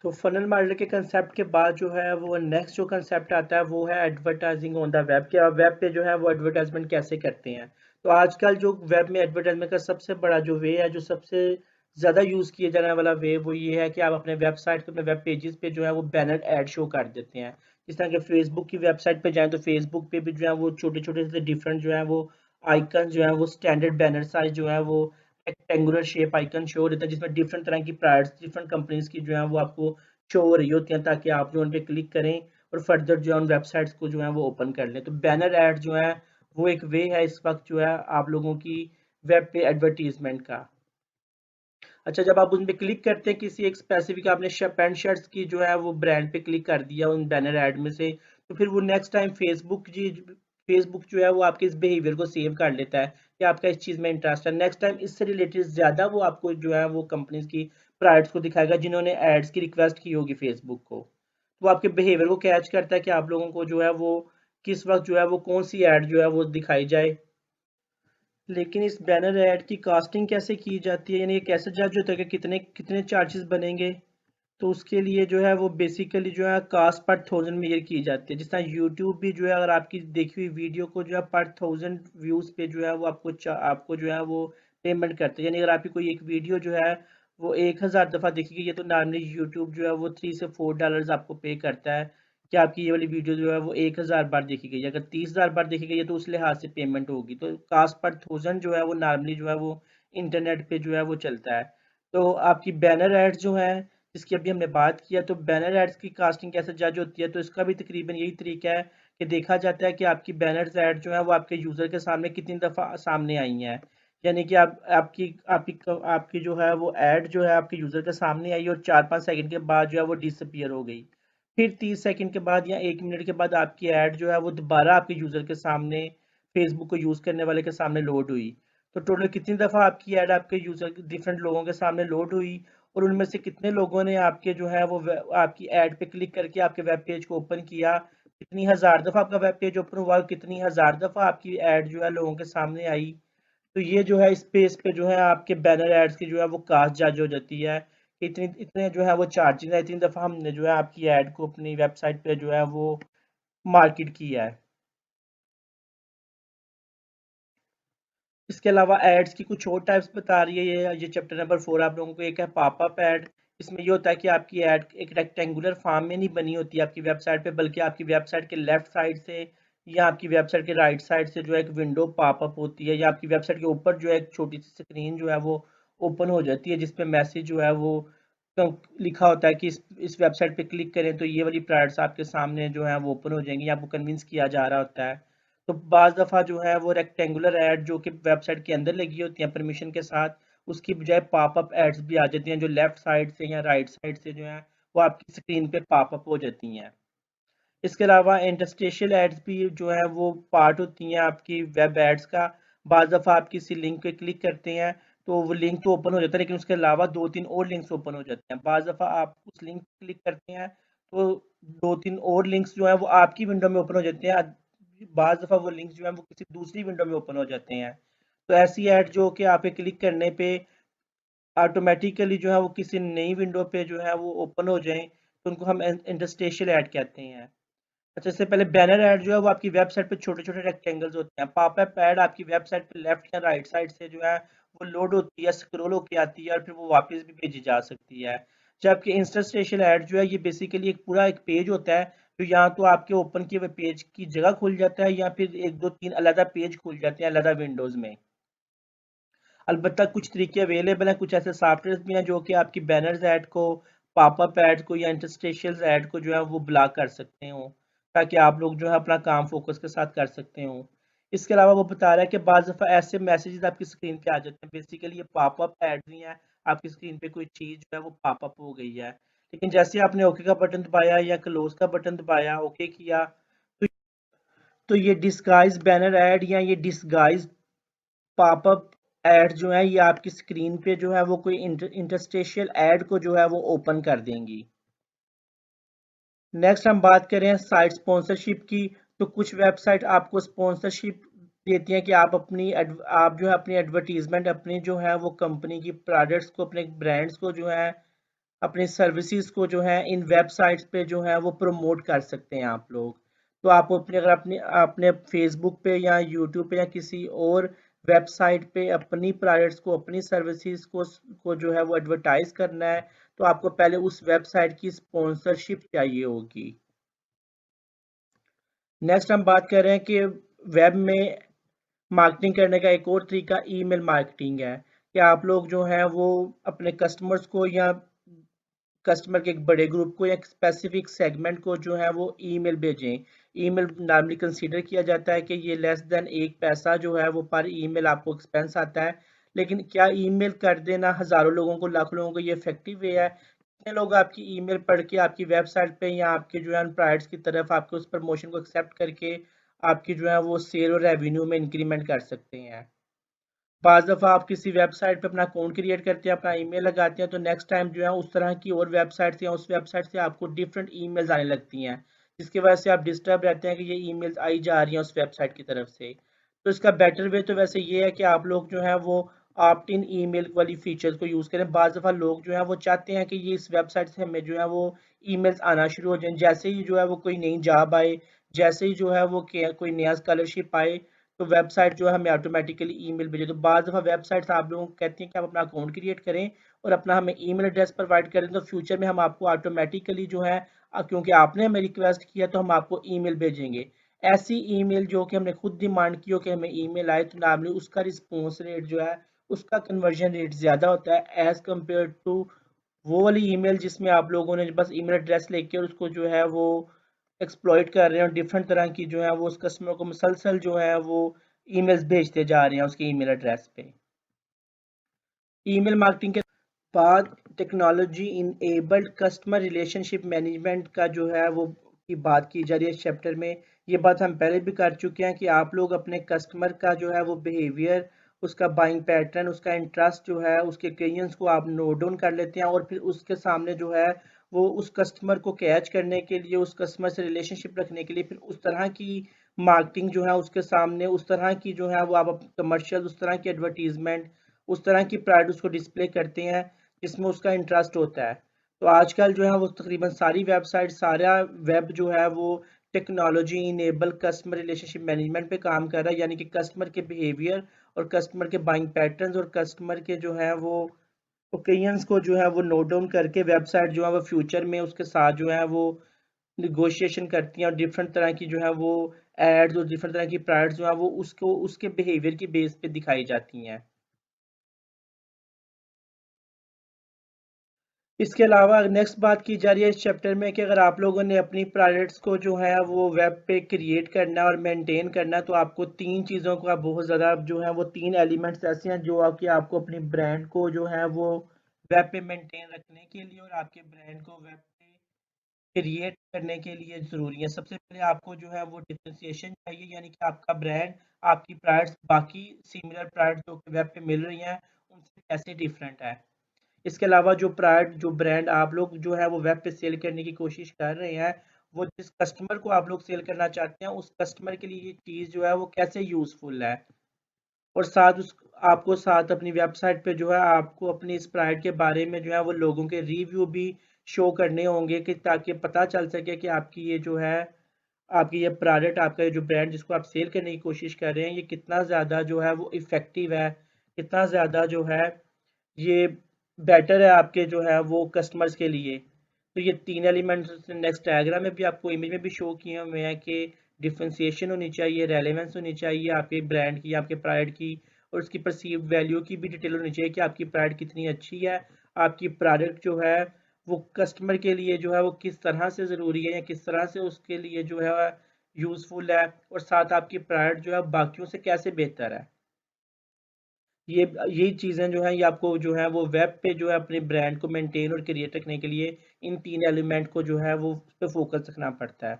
तो फनल मॉडल के कंसेप्ट के बाद जो है वो नेक्स्ट जो कंसेप्ट आता है वो है एडवर्टाइजिंग ऑन द वेब, कि आप वेब पे जो है वो एडवर्टाइजमेंट कैसे करते हैं। तो आजकल जो वेब में एडवर्टाइजमेंट का सबसे बड़ा जो वे है, जो सबसे ज़्यादा यूज़ किए जाने वाला वे, वो ये है कि आप अपने वेबसाइट पे अपने वेब पेजेस पे जो है वो बैनर ऐड शो कर देते हैं। जिस तरह के फेसबुक की वेबसाइट पे जाएं तो फेसबुक पे भी जो है वो छोटे छोटे से डिफरेंट जो है वो आइकन जो है वो स्टैंडर्ड बैनर साइज जो है वो रेक्टेंगुलर शेप आइकन शो देता है, जिसमें डिफरेंट तरह की प्राइस डिफरेंट कंपनीज की जो है वो आपको शो हो रही होती हैं, ताकि आप जो उन पे क्लिक करें और फर्दर जो है उन वेबसाइट्स को जो है वो ओपन कर लें। तो बैनर ऐड जो है वो एक वे है इस वक्त जो है आप लोगों की वेब पे एडवर्टीजमेंट का। अच्छा, जब आप उन पे क्लिक करते हैं किसी एक स्पेसिफिक, आपने पैंट शर्ट्स की जो है वो ब्रांड पे क्लिक कर दिया उन बैनर ऐड में से, तो फिर वो नेक्स्ट टाइम फेसबुक जो है वो आपके इस बिहेवियर को सेव कर लेता है कि आपका इस चीज़ में इंटरेस्ट है। नेक्स्ट टाइम इससे रिलेटेड ज़्यादा वो आपको जो है वो कंपनीज की प्राइड्स को दिखाएगा जिन्होंने एड्स की रिक्वेस्ट की होगी फेसबुक को। वो आपके बिहेवियर को कैच करता है कि आप लोगों को जो है वो किस वक्त जो है वो कौन सी ऐड जो है वो दिखाई जाए। लेकिन इस बैनर ऐड की कास्टिंग कैसे की जाती है, यानी ये कैसे जज होता है कि कितने कितने चार्जेस बनेंगे। तो उसके लिए जो है वो बेसिकली जो है कास्ट पर थाउजेंड मेजर की जाती है। जिस तरह यूट्यूब भी जो है अगर आपकी देखी हुई वीडियो को जो है पर थाउजेंड व्यूज पे जो है वो आपको जो है वो पेमेंट करते हैं, यानी अगर आपकी कोई एक वीडियो जो है वो 1,000 दफ़ा देखी गई है, तो नॉर्मली यूट्यूब जो है वो $3 से $4 आपको पे करता है कि आपकी ये वाली वीडियो जो है वो 1,000 बार देखी गई है। अगर 30,000 बार देखी गई है तो उस लिहाज से पेमेंट होगी। तो कास्ट पर थाउजेंड जो है वो नॉर्मली जो है वो इंटरनेट पे जो है वो चलता है। तो आपकी बैनर एड्स जो है जिसकी अभी हमने बात किया, तो बैनर एड्स की कास्टिंग कैसे जज होती है, तो इसका भी तकरीबन यही तरीका है कि देखा जाता है कि आपकी बैनर्स ऐड जो है वो आपके यूज़र के सामने कितनी दफ़ा सामने आई हैं। यानी कि आपकी जो है वो ऐड जो है आपके यूज़र के सामने आई और 4-5 सेकंड के बाद जो है वो डिसअपीयर हो गई। फिर 30 सेकंड के बाद या 1 मिनट के बाद आपकी ऐड जो है वो दोबारा आपके यूज़र के सामने, फेसबुक को यूज़ करने वाले के सामने लोड हुई। तो टोटल कितनी दफ़ा आपकी ऐड आपके यूज़र डिफरेंट लोगों के सामने लोड हुई, और उनमें से कितने लोगों ने आपके जो है वो आपकी ऐड पे क्लिक करके आपके वेब पेज को ओपन किया, कितनी हज़ार दफ़ा आपका वेब पेज ओपन हुआ, कितनी हज़ार दफ़ा आपकी ऐड जो है लोगों के सामने आई। तो ये जो है इस पेज पे जो है आपके बैनर एड्स की जो है वो कास्ट जज हो जाती है कि इतनी इतने जो है वो चार्जिंग है, इतनी दफ़ा हमने जो है आपकी ऐड को अपनी वेबसाइट पे जो है वो मार्केट किया है। इसके अलावा एड्स की कुछ और टाइप्स बता रही है ये चैप्टर नंबर 4 आप लोगों को। एक है पॉपअप ऐड। इसमें ये होता है कि आपकी ऐड एक रेक्टेंगुलर फॉर्म में नहीं बनी होती है आपकी वेबसाइट पे, बल्कि आपकी वेबसाइट के लेफ्ट साइड से या आपकी वेबसाइट के राइट साइड से जो है एक विंडो पॉपअप होती है, या आपकी वेबसाइट के ऊपर जो है एक छोटी सी स्क्रीन जो है वो ओपन हो जाती है जिसपे मैसेज जो है वो लिखा होता है कि इस वेबसाइट पे क्लिक करें तो ये वाली प्रोडक्ट्स आपके सामने जो है वो ओपन हो जाएंगी, आपको कन्विंस किया जा रहा होता है। तो बाज़ दफ़ा जो है वो रेक्टेंगुलर ऐड जो कि वेबसाइट के अंदर लगी होती हैं परमिशन के साथ, उसकी बजाय पॉपअप एड्स भी आ जाती हैं जो लेफ्ट साइड से या राइट साइड से जो है वो आपकी स्क्रीन पे पॉपअप हो जाती हैं। इसके अलावा इंटरस्टेशियल एड्स भी जो है वो पार्ट होती हैं आपकी वेब एड्स का। बाज़ दफ़ा आप किसी लिंक पे क्लिक करते हैं तो वो लिंक तो ओपन हो जाता है, लेकिन उसके अलावा 2-3 और लिंक्स ओपन हो जाते हैं। बाज़ दफ़ा आप उस लिंक पे क्लिक करते हैं तो 2-3 और लिंक्स जो हैं वो आपकी विंडो में ओपन हो जाते हैं। बाज़ दफ़ा वो लिंक्स जो हैं वो किसी दूसरी विंडो में ओपन हो जाते हैं। तो ऐसी ऐड जो कि आप पे क्लिक करने पे ऑटोमेटिकली जो है वो किसी नई विंडो पे जो है वो ओपन हो जाएँ, तो उनको हम इंटरस्टेशियल ऐड कहते हैं। अच्छा, इससे पहले बैनर ऐड जो है वो आपकी वेबसाइट पे छोटे-छोटे रेक्टेंगल्स होते हैं। पॉपअप ऐड आपकी वेबसाइट पे लेफ्ट या राइट साइड से जो है वो लोड होती है, स्क्रॉल होके आती है और फिर वो वापस भी भेजी जा सकती है। जबकि इंस्टेंटेशन ऐड जो है ये बेसिकली एक पूरा एक पेज होता है, जो या तो आपके ओपन किए हुए पेज की जगह खुल जाता है या फिर 1, 2, 3 अलग पेज खुल जाते हैं अलग विंडोज़ में। अलबत्ता कुछ तरीके अवेलेबल हैं, कुछ ऐसे सॉफ्टवेयर भी हैं जो कि आपकी बैनर्स ऐड को, पॉपअप ऐड को या इंटरस्टेशियल ऐड को जो है वो ब्लॉक कर सकते हो, ताकि आप लोग जो है अपना काम फोकस के साथ कर सकते हो। इसके अलावा वो बता रहा है कि बाज़ दफ़ा ऐसे मैसेजेस आपकी स्क्रीन पे आ जाते हैं, बेसिकली ये पॉपअप ऐड नहीं है, आपकी स्क्रीन पे कोई चीज़ जो है वो पॉपअप हो गई है। लेकिन जैसे आपने ओके का बटन दबाया या क्लोज का बटन दबाया, ओके किया, तो ये डिस्गाइज बैनर ऐड या ये डिस्गाइज पॉपअप ऐड जो है ये आपकी स्क्रीन पे जो है वो कोई इंटरस्टेशियल ऐड को जो है वो ओपन कर देंगी। नेक्स्ट हम बात करें साइट स्पॉन्सरशिप की। तो कुछ वेबसाइट आपको स्पॉन्सरशिप देती हैं कि आप जो है अपनी एडवर्टीजमेंट अपनी जो है वो कंपनी की प्रोडक्ट्स को, अपने ब्रांड्स को जो है, अपनी सर्विसेज को जो है इन वेबसाइट्स पे जो है वो प्रमोट कर सकते हैं आप लोग। तो आप अपने अगर अपने अपने फेसबुक पे या यूट्यूब पे या किसी और वेबसाइट पे अपनी प्रोडक्ट्स को, अपनी सर्विसेज को जो है वो एडवर्टाइज करना है, तो आपको पहले उस वेबसाइट की स्पॉन्सरशिप चाहिए होगी। नेक्स्ट हम बात कर रहे हैं कि वेब में मार्केटिंग करने का एक और तरीका ईमेल मार्केटिंग है, कि आप लोग जो हैं वो अपने कस्टमर्स को या कस्टमर के एक बड़े ग्रुप को या एक स्पेसिफिक सेगमेंट को जो है वो ईमेल भेजें। ईमेल नॉर्मली कंसीडर किया जाता है कि ये लेस देन 1 पैसा जो है वो पर ईमेल आपको एक्सपेंस आता है। लेकिन क्या ईमेल कर देना हज़ारों लोगों को, लाखों लोगों को ये इफेक्टिव वे है? कितने लोग आपकी ईमेल पढ़ के आपकी वेबसाइट पे या आपके जो है प्रोडक्ट्स की तरफ आपके उस प्रमोशन को एक्सेप्ट करके आपकी जो है वो सेल और रेवेन्यू में इंक्रीमेंट कर सकते हैं? बाज़ दफ़ा आप किसी वेबसाइट पे अपना अकाउंट क्रिएट करते हैं, अपना ईमेल लगाते हैं, तो नेक्स्ट टाइम जो है उस तरह की और वेबसाइट से या उस वेबसाइट से आपको डिफरेंट ईमेल्स आने लगती हैं, जिसकी वजह से आप डिस्टर्ब रहते हैं कि ये ईमेल्स आई जा रही हैं उस वेबसाइट की तरफ से। तो इसका बेटर वे तो वैसे ये है कि आप लोग जो है वो ऑप्ट इन ईमेल वाली फीचर्स को यूज़ करें। बाज़ दफ़ा लोग जो है वो चाहते हैं कि ये इस वेबसाइट से हमें जो है वो ईमेल्स आना शुरू हो जाएँ। जैसे ही जो है वो कोई नई जॉब आए, जैसे ही जो है वो कोई नया स्कॉलरशिप आए, तो वेबसाइट जो है हमें ऑटोमेटिकली ईमेल भेजे। तो बाज़ दफ़ा वेबसाइट्स आप लोगों को कहती हैं कि आप अपना अकाउंट क्रिएट करें और अपना हमें ईमेल एड्रेस प्रोवाइड करें, तो फ्यूचर में हम आपको ऑटोमेटिकली जो है क्योंकि आपने हमें रिक्वेस्ट किया तो हम आपको ईमेल भेजेंगे। ऐसी ईमेल जो कि हमने खुद डिमांड की हो कि हमें ईमेल आए, तो नॉर्मली उसका रिस्पॉन्स रेट जो है, उसका कन्वर्जन रेट ज़्यादा होता है एज़ कम्पेयर टू वो वाली ईमेल जिसमें आप लोगों ने बस ईमेल एड्रेस लेके और उसको जो है वो एक्सप्लॉइट कर रहे हैं और डिफरेंट तरह की जो है वो उस कस्टमर को मुसलसल जो है वो ईमेल्स भेजते जा रहे हैं उसके ईमेल एड्रेस पे। ईमेल मार्केटिंग के बाद technology enabled customer relationship management का जो है वो की बात की जा रही है इस चैप्टर में। ये बात हम पहले भी कर चुके हैं कि आप लोग अपने कस्टमर का जो है वो बिहेवियर, उसका बाइंग पैटर्न, उसका इंटरेस्ट जो है, उसके ओकेजन्स को आप नोट डाउन कर लेते हैं और फिर उसके सामने जो है वो उस कस्टमर को कैच करने के लिए, उस कस्टमर से रिलेशनशिप रखने के लिए फिर उस तरह की मार्केटिंग जो है उसके सामने, उस तरह की जो है वो आप कमर्शियल, उस तरह की एडवर्टीजमेंट, उस तरह की प्राइड उसको डिस्प्ले करते हैं जिसमें उसका इंटरेस्ट होता है। तो आजकल जो है वो तकरीबन सारी वेबसाइट, सारा वेब जो है वो technology enable customer relationship management पे काम कर रहा है, यानी कि कस्टमर के बिहेवियर और कस्टमर के बाइंग पैटर्न्स और कस्टमर के जो है वो ओपिनियंस को जो है वो नोट डाउन करके वेबसाइट जो है वो फ्यूचर में उसके साथ जो है वो निगोशिएशन करती हैं और डिफरेंट तरह की जो है वो एड्स और डिफरेंट तरह की प्रोडक्ट्स जो है वो उसको उसके बिहेवियर की बेस पे दिखाई जाती हैं। इसके अलावा नेक्स्ट बात की जा रही है इस चैप्टर में कि अगर आप लोगों ने अपनी प्रोडक्ट्स को जो है वो वेब पे क्रिएट करना है और मेंटेन करना है, तो आपको तीन चीज़ों का बहुत ज़्यादा जो है वो तीन एलिमेंट्स ऐसे हैं जो आपकी आपको अपनी ब्रांड को जो है वो वेब पे मेंटेन रखने के लिए और आपके ब्रांड को वेब पे क्रिएट करने के लिए ज़रूरी है। सबसे पहले आपको जो है वो डिफरेंशिएशन चाहिए, यानी कि आपका ब्रांड आपकी प्रोडक्ट्स बाकी सिमिलर प्रोडक्ट्स जो कि वेब पे मिल रही हैं उनसे कैसे डिफरेंट है। इसके अलावा जो ब्रांड आप लोग जो है वो वेब पे सेल करने की कोशिश कर रहे हैं, वो जिस कस्टमर को आप लोग सेल करना चाहते हैं उस कस्टमर के लिए ये चीज़ जो है वो कैसे यूज़फुल है। और साथ उस आपको साथ अपनी वेबसाइट पे जो है आपको अपनी इस प्रोडक्ट के बारे में जो है वो लोगों के रिव्यू भी शो करने होंगे कि ताकि पता चल सके कि आपकी ये जो है आपकी ये प्रोडक्ट आपका ये जो ब्रांड जिसको आप सेल करने की कोशिश कर रहे हैं ये कितना ज़्यादा जो है वो इफ़ेक्टिव है, कितना ज़्यादा जो है ये बेटर है आपके जो है वो कस्टमर्स के लिए। तो ये तीन एलिमेंट्स नेक्स्ट डायग्राम में भी आपको इमेज में भी शो किए हुए हैं कि डिफरेंशिएशन होनी चाहिए, रेलेवेंस होनी चाहिए आपके ब्रांड की, आपके प्रोडक्ट की, और उसकी परसीव्ड वैल्यू की भी डिटेल होनी चाहिए कि आपकी प्रोडक्ट कितनी अच्छी है, आपकी प्रोडक्ट जो है वो कस्टमर के लिए जो है वो किस तरह से ज़रूरी है या किस तरह से उसके लिए जो है यूज़फुल है, और साथ आपकी प्रोडक्ट जो है बाकियों से कैसे बेहतर है। ये यही चीज़ें जो हैं ये आपको जो है वो वेब पे जो है अपने ब्रांड को मेंटेन और क्रिएट रखने के लिए इन तीन एलिमेंट को जो है वो उस पे फोकस रखना पड़ता है।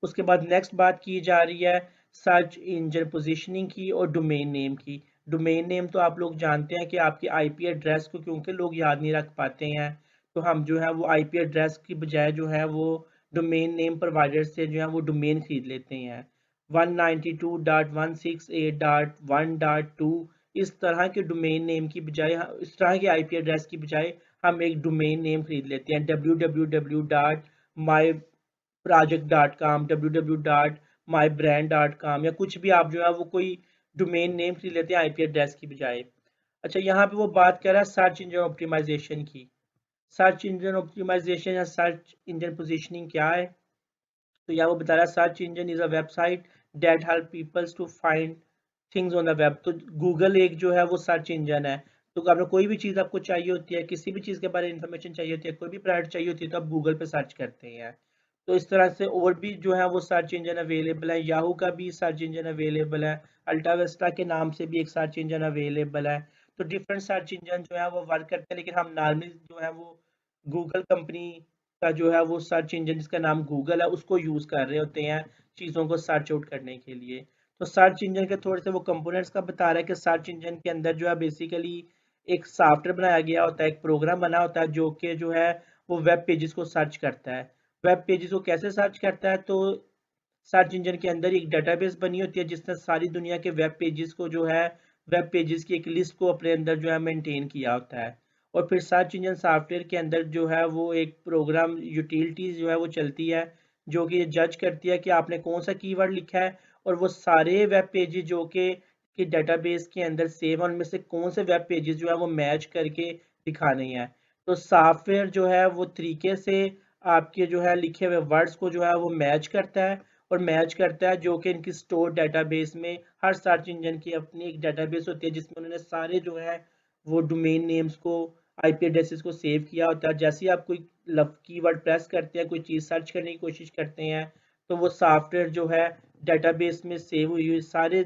उसके बाद नेक्स्ट बात की जा रही है सर्च इंजन पोजीशनिंग की और डोमेन नेम की। डोमेन नेम तो आप लोग जानते हैं कि आपकी आईपी एड्रेस को क्योंकि लोग याद नहीं रख पाते हैं, तो हम जो है वो आईपी एड्रेस की बजाय जो है वो डोमेन नेम प्रोवाइडर से जो है वो डोमेन खरीद लेते हैं। 192.168.1.2 इस तरह के डोमेन नेम की बजाय इस तरह के आईपी एड्रेस की बजाय हम एक डोमेन नेम खरीद लेते हैं www.my project.com, www.mybrand.com या कुछ भी आप जो है वो कोई डोमेन नेम खरीद लेते हैं आईपी एड्रेस की बजाय। अच्छा, यहाँ पे वो बात कर रहा है सर्च इंजन ऑप्टिमाइजेशन की। सर्च इंजन ऑप्टिमाइजेशन या सर्च इंजन पोजीशनिंग क्या है? तो यहाँ वो बता रहा है search engine is a website that help peoples to find things on the web. तो गूगल एक जो है वो सर्च इंजन है। तो आपने कोई भी चीज़ आपको चाहिए होती है, किसी भी चीज़ के बारे में इंफॉर्मेशन चाहिए होती है, कोई भी प्रोडक्ट चाहिए होती है, तो आप गूगल पे सर्च करते हैं। तो इस तरह से और भी जो है वो सर्च इंजन अवेलेबल है, याहू का भी सर्च इंजन अवेलेबल है, अल्टावेस्टा के नाम से भी एक सर्च इंजन अवेलेबल है। तो डिफरेंट सर्च इंजन जो है वो वर्क करते हैं, लेकिन हम नॉर्मली जो है वो गूगल कंपनी का जो है वो सर्च इंजन जिसका नाम गूगल है उसको यूज़ कर रहे होते हैं चीज़ों को सर्च आउट करने के लिए। तो सर्च इंजन के थोड़े से वो कंपोनेंट्स का बता रहा है कि सर्च इंजन के अंदर जो है बेसिकली एक सॉफ्टवेयर बनाया गया होता है, एक प्रोग्राम बना होता है जो कि जो है वो वेब पेजेस को सर्च करता है। वेब पेजेस को कैसे सर्च करता है? तो सर्च इंजन के अंदर एक डेटाबेस बनी होती है जिसने सारी दुनिया के वेब पेजेस को जो है वेब पेजेस की एक लिस्ट को अपने अंदर जो है मेंटेन किया होता है। और फिर सर्च इंजन सॉफ्टवेयर के अंदर जो है वो एक प्रोग्राम यूटिलिटीज जो है वो चलती है जो कि जज करती है कि आपने कौन सा कीवर्ड लिखा है, और वो सारे वेब पेजेस जो कि डेटाबेस के अंदर सेव है उनमें से कौन से वेब पेजेस जो है वो मैच करके दिखाने हैं। तो सॉफ्टवेयर जो है वो तरीके से आपके जो है लिखे हुए वर्ड्स को जो है वो मैच करता है, और मैच करता है जो कि इनकी स्टोर डेटाबेस में हर सर्च इंजन की अपनी एक डेटाबेस होती है जिसमें उन्होंने सारे जो है वो डोमेन नेम्स को आईपी एड्रेसेस को सेव किया होता है। जैसे ही आप कोई कीवर्ड प्रेस करते हैं, कोई चीज़ सर्च करने की कोशिश करते हैं, तो वो सॉफ्टवेयर जो है डेटाबेस में सेव हुई हुई सारे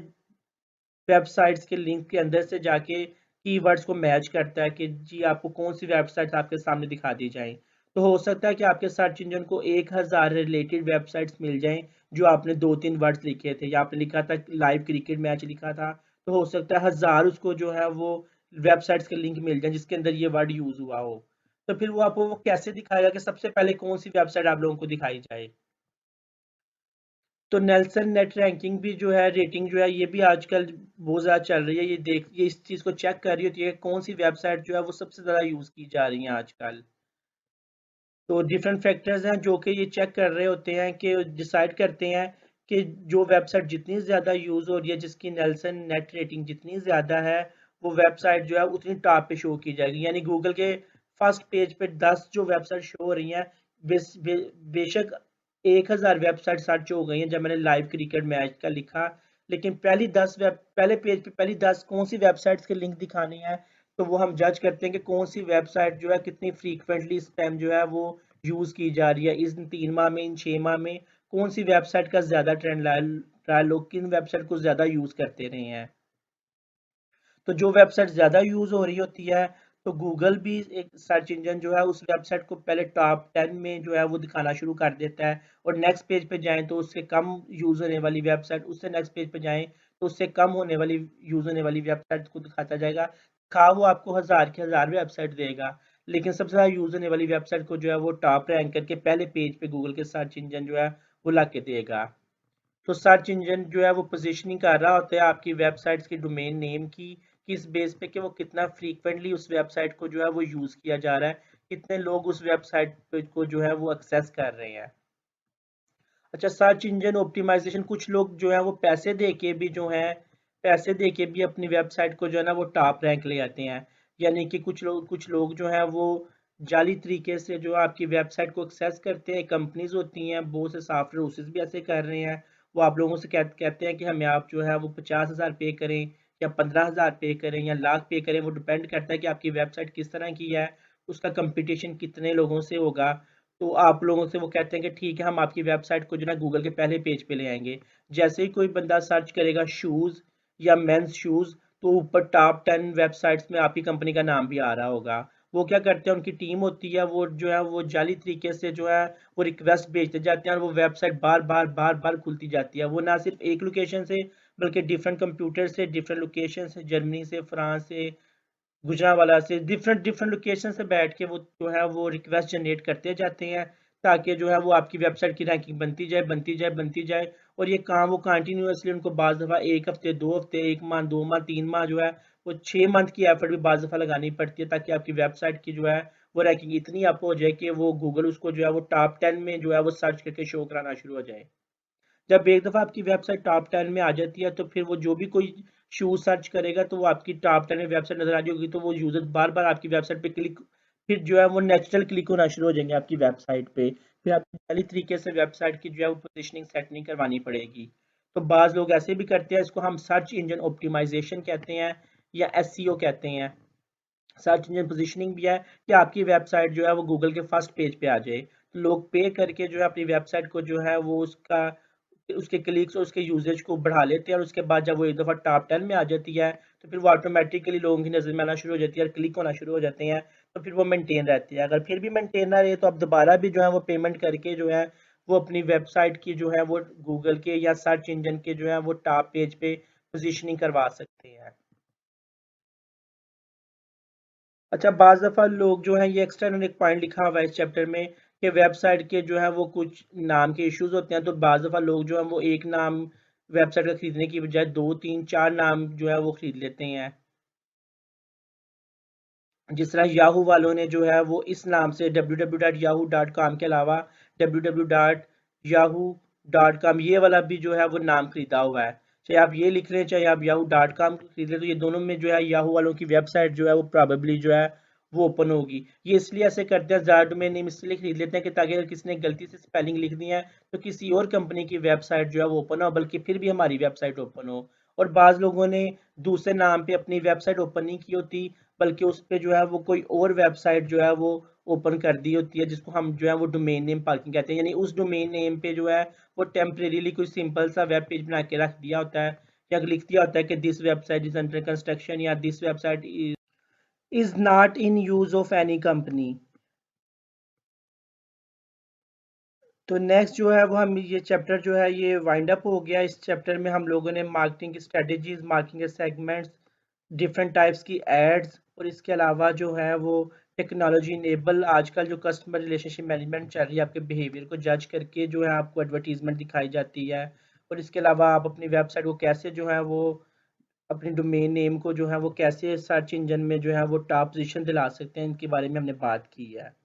वेबसाइट्स के लिंक के अंदर से जाके कीवर्ड्स को मैच करता है कि जी आपको कौन सी वेबसाइट आपके सामने दिखा दी जाए। तो हो सकता है कि आपके सर्च इंजन को 1000 रिलेटेड वेबसाइट्स मिल जाएं जो आपने 2-3 वर्ड्स लिखे थे, या आपने लिखा था लाइव क्रिकेट मैच लिखा था, तो हो सकता है हजार उसको जो है वो वेबसाइट्स के लिंक मिल जाए जिसके अंदर ये वर्ड यूज हुआ हो। तो फिर वो आपको वो कैसे दिखाएगा कि सबसे पहले कौन सी वेबसाइट आप लोगों को दिखाई जाए। तो नेल्सन नेट रैंकिंग भी जो है रेटिंग जो है ये भी आजकल बहुत ज़्यादा चल रही है। ये इस चीज़ को चेक कर रही होती है कि कौन सी वेबसाइट जो है वो सबसे ज़्यादा यूज़ की जा रही हैं आजकल। तो डिफरेंट फैक्टर्स हैं जो कि ये चेक कर रहे होते हैं कि डिसाइड करते हैं कि जो वेबसाइट जितनी ज़्यादा यूज़ हो रही है, जिसकी नेल्सन नेट रेटिंग जितनी ज़्यादा है, वो वेबसाइट जो है उतनी टॉप पे शो की जाएगी। यानी गूगल के फर्स्ट पेज पे 10 जो वेबसाइट शो हो रही हैं, बेशक 1000 वेबसाइट सर्च हो गई हैं जब मैंने लाइव क्रिकेट मैच का लिखा, लेकिन पहले पेज पे पहली 10 कौन सी वेबसाइट्स के लिंक दिखाने हैं, तो वो हम जज करते हैं कि कौन सी वेबसाइट जो है कितनी फ्रीक्वेंटली इस टाइम जो है वो यूज़ की जा रही है, इन 3 माह में, इन 6 माह में कौन सी वेबसाइट का ज़्यादा ट्रेंड रहा है, लोग किन वेबसाइट को ज़्यादा यूज़ करते रहे हैं। तो जो वेबसाइट ज़्यादा यूज़ हो रही होती है, तो गूगल भी एक सर्च इंजन जो है उस वेबसाइट को पहले टॉप 10 में जो है वो दिखाना शुरू कर देता है, और नेक्स्ट पेज पे जाएं तो उससे कम यूज़ होने वाली वेबसाइट, उससे नेक्स्ट पेज पे जाएं तो उससे कम होने वाली यूज़ होने वाली वेबसाइट को दिखाता जाएगा। खा वो आपको हज़ार की हज़ार वेबसाइट देगा, लेकिन सबसे ज़्यादा यूज़ होने वाली वेबसाइट को जो है वो टॉप रैंक करके पहले पेज पे गूगल के सर्च इंजन जो है वो ला के देगा। तो सर्च इंजन जो है वो पोजीशनिंग कर रहा होता है आपकी वेबसाइट्स की डोमेन नेम की, किस बेस पे कि वो कितना फ्रीक्वेंटली उस वेबसाइट को जो है वो यूज़ किया जा रहा है, कितने लोग उस वेबसाइट को जो है वो एक्सेस कर रहे हैं। अच्छा, सर्च इंजन ऑप्टिमाइजेशन, कुछ लोग जो है वो पैसे दे के भी अपनी वेबसाइट को जो है ना वो टॉप रैंक ले आते हैं। यानी कि कुछ लोग जो हैं वो जाली तरीके से जो आपकी वेबसाइट को एक्सेस करते हैं। कंपनीज होती हैं, बहुत से सॉफ्टवेयर हाउसेस भी ऐसे कर रहे हैं। वो आप लोगों से कहते हैं कि हमें आप जो है वो 50,000 पे करें या 15,000 पे करें या लाख पे करें। वो डिपेंड करता है कि आपकी वेबसाइट किस तरह की है, उसका कंपटीशन कितने लोगों से होगा। तो आप लोगों से वो कहते हैं कि ठीक है, हम आपकी वेबसाइट को जो है गूगल के पहले पेज पे ले आएंगे। जैसे ही कोई बंदा सर्च करेगा शूज़ या मेंस शूज़, तो ऊपर टॉप 10 वेबसाइट्स में आपकी कंपनी का नाम भी आ रहा होगा। वो क्या करते हैं, उनकी टीम होती है, वो जो है वो जाली तरीके से जो है वो रिक्वेस्ट भेजते जाते हैं, और वो वेबसाइट बार बार खुलती जाती है। वो ना सिर्फ एक लोकेशन से, बल्कि डिफरेंट कंप्यूटर से, डिफरेंट लोकेशन से, जर्मनी से, फ्रांस से, गुजरांवाला से, डिफरेंट डिफरेंट लोकेशन से बैठ के वो जो है वो रिक्वेस्ट जनरेट करते जाते हैं, ताकि जो है वो आपकी वेबसाइट की रैंकिंग बनती जाए। और ये काम वो कंटिन्यूअसली उनको बाज़ दफ़ा 1 हफ्ते, 2 हफ्ते, 1 माह, 2 माह, 3 माह जो है वो 6 मंथ की एफर्ट भी बाज़ दफ़ा लगानी पड़ती है, ताकि आपकी वेबसाइट की जो है वो रैंकिंग इतनी अप हो जाए कि वो गूगल उसको जो है वो टॉप 10 में जो है वो सर्च करके शो कराना शुरू हो जाए। जब एक दफ़ा आपकी वेबसाइट टॉप 10 में आ जाती है, तो फिर वो जो भी कोई शूज सर्च करेगा, तो वो आपकी टॉप 10 में वेबसाइट नजर आ रही होगी, तो वो यूजर बार बार आपकी वेबसाइट पे क्लिक, फिर जो है वो नेचुरल क्लिक होना शुरू हो जाएंगे आपकी वेबसाइट पे। फिर आपको पहली तरीके से वेबसाइट की जो है वो पोजिशनिंग सेट नहीं करवानी पड़ेगी। तो बाज लोग ऐसे भी करते हैं, इसको हम सर्च इंजन ऑप्टिमाइजेशन कहते हैं या एसईओ कहते हैं। सर्च इंजन पोजीशनिंग भी है कि आपकी वेबसाइट जो है वो गूगल के फर्स्ट पेज पे आ जाए। तो लोग पे करके जो है अपनी वेबसाइट को जो है वो उसके क्लिक्स और उसके यूजेज को बढ़ा लेते हैं, और उसके बाद जब वो एक दफ़ा टॉप 10 में आ जाती है, तो फिर वो ऑटोमेटिकली लोगों की नज़र में आना शुरू हो जाती है और क्लिक होना शुरू हो जाते हैं। तो फिर वो मेंटेन रहती है। अगर फिर भी मेंटेन ना रहे, तो आप दोबारा भी जो है वो पेमेंट करके जो है वो अपनी वेबसाइट की जो है वो गूगल के या सर्च इंजन के जो है वो टॉप पेज पे पोजीशनिंग करवा सकते हैं। अच्छा, बाज़ दफ़ा लोग जो हैं, ये एक्सटर्नल एक पॉइंट लिखा हुआ है इस चैप्टर में कि वेबसाइट के जो है वो कुछ नाम के इश्यूज होते हैं। तो बाज़ दफ़ा लोग जो हैं वो एक नाम वेबसाइट का खरीदने की बजाय 2 3 4 नाम जो है वो खरीद लेते हैं। जिस तरह याहू वालों ने जो है वो इस नाम से www.yahoo.com के अलावा www.yahoo.com ये वाला भी जो है वो नाम खरीदा हुआ है। चाहे आप ये लिख रहे हैं, चाहे आप yahoo.com खरीद लें, तो ये दोनों में जो है याहू वालों की वेबसाइट जो है वो प्रॉबेबली जो है वो ओपन होगी। ये इसलिए ऐसे करते हैं, ज़्यादा डोमेन नेम इसलिए खरीद लेते हैं कि ताकि अगर किसी ने गलती से स्पेलिंग लिख दी है, तो किसी और कंपनी की वेबसाइट जो है वो ओपन हो, बल्कि फिर भी हमारी वेबसाइट ओपन हो। और बाज़ लोगों ने दूसरे नाम पे अपनी वेबसाइट ओपन नहीं की होती, बल्कि उस पे जो है वो कोई और वेबसाइट जो है वो ओपन कर दी होती है, जिसको हम जो है वो डोमेन नेम पार्किंग कहते हैं। यानी उस डोमेन नेम पे जो है वो टेम्परेरीली कोई सिंपल सा वेब पेज बना के रख दिया होता है, या लिख दिया होता है कि this website is under construction, या this website is not in use of any company. तो नेक्स्ट जो है वो हम ये चैप्टर जो है ये वाइंड अप हो गया। इस चैप्टर में हम लोगों ने मार्केटिंग की स्ट्रेटजीज, मार्केटिंग के सेगमेंट्स, डिफरेंट टाइप्स की एड्स, और इसके अलावा जो है वो टेक्नोलॉजी इनेबल आजकल जो कस्टमर रिलेशनशिप मैनेजमेंट चल रही है, आपके बिहेवियर को जज करके जो है आपको एडवर्टीजमेंट दिखाई जाती है। और इसके अलावा आप अपनी वेबसाइट को कैसे जो है वो अपनी डोमेन नेम को जो है वो कैसे सर्च इंजन में जो है वो टॉप पोजीशन दिला सकते हैं, इनके बारे में हमने बात की है।